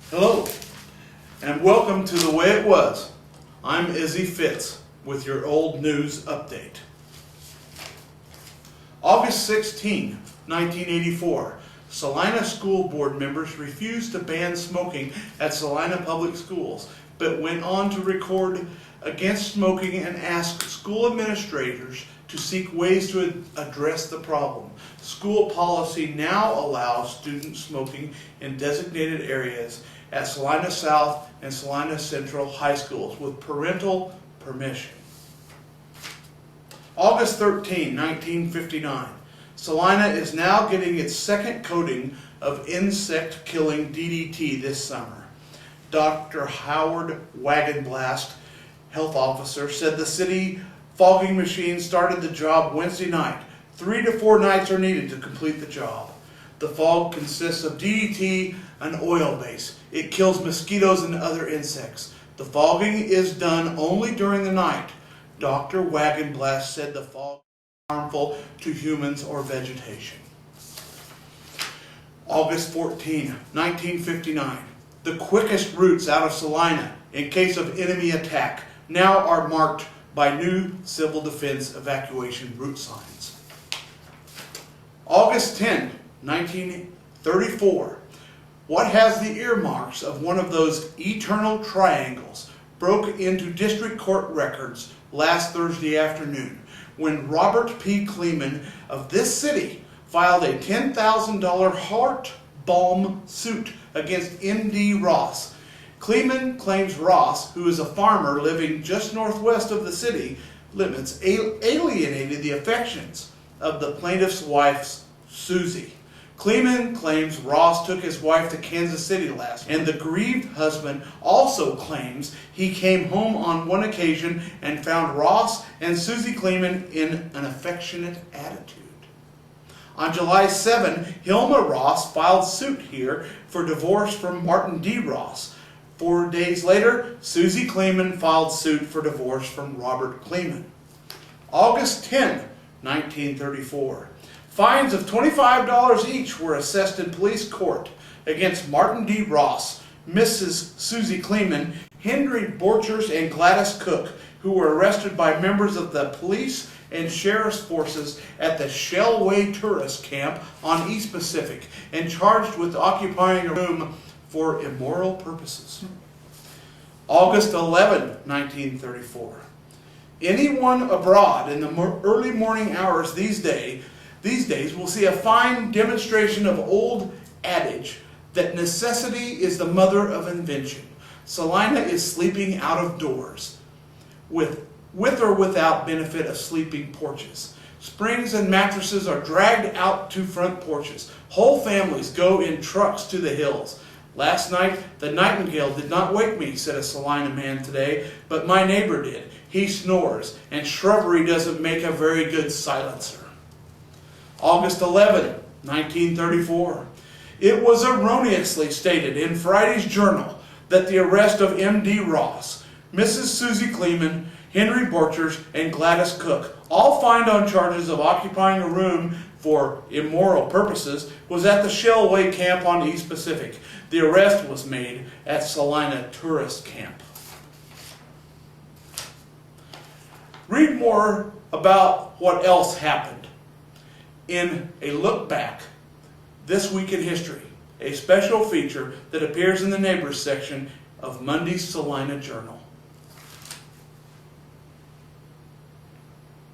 Hello, and welcome to The Way It Was. I'm Izzy Fits with your old news update. August 16, 1984, Salina school board members refused to ban smoking at Salina public schools, but went on to record against smoking and asked school administrators to seek ways to address the problem. School policy now allows student smoking in designated areas at Salina South and Salina Central High Schools with parental permission. August 13, 1959. Salina is now getting its second coating of insect-killing DDT this summer. Dr. Howard Wagenblast, health officer, said the city fogging machine started the job Wednesday night. 3 to 4 nights are needed to complete the job. The fog consists of DDT, an oil base. It kills mosquitoes and other insects. The fogging is done only during the night. Dr. Wagenblast said the fog is harmful to humans or vegetation. August 14, 1959. The quickest routes out of Salina in case of enemy attack now are marked by new civil defense evacuation route signs. August 10, 1934. What has the earmarks of one of those eternal triangles broke into district court records last Thursday afternoon when Robert P. Kleeman of this city filed a $10,000 heart balm suit against M.D. Ross. Kleeman claims Ross, who is a farmer living just northwest of the city limits, alienated the affections of the plaintiff's wife, Susie. Kleeman claims Ross took his wife to Kansas City last, and the grieved husband also claims he came home on one occasion and found Ross and Susie Kleeman in an affectionate attitude. On July 7, Hilma Ross filed suit here for divorce from Martin D. Ross. 4 days later, Susie Kleeman filed suit for divorce from Robert Kleeman. August 10, 1934. Fines of $25 each were assessed in police court against Martin D. Ross, Mrs. Susie Kleeman, Henry Borchers, and Gladys Cook, who were arrested by members of the police and sheriff's forces at the Shellway tourist camp on East Pacific and charged with occupying a room for immoral purposes. August 11, 1934. Anyone abroad in the early morning hours these days will see a fine demonstration of old adage that necessity is the mother of invention. Salina is sleeping out of doors, with or without benefit of sleeping porches. Springs and mattresses are dragged out to front porches. Whole families go in trucks to the hills. Last night, the nightingale did not wake me, said a Salina man today, but my neighbor did. He snores, and shrubbery doesn't make a very good silencer. August 11, 1934. It was erroneously stated in Friday's Journal that the arrest of M.D. Ross, Mrs. Susie Kleeman, Henry Borchers, and Gladys Cook, all fined on charges of occupying a room for immoral purposes, was at the Shellway camp on East Pacific. The arrest was made at Salina Tourist Camp. Read more about what else happened in a look back, This Week in History, a special feature that appears in the Neighbors section of Monday's Salina Journal.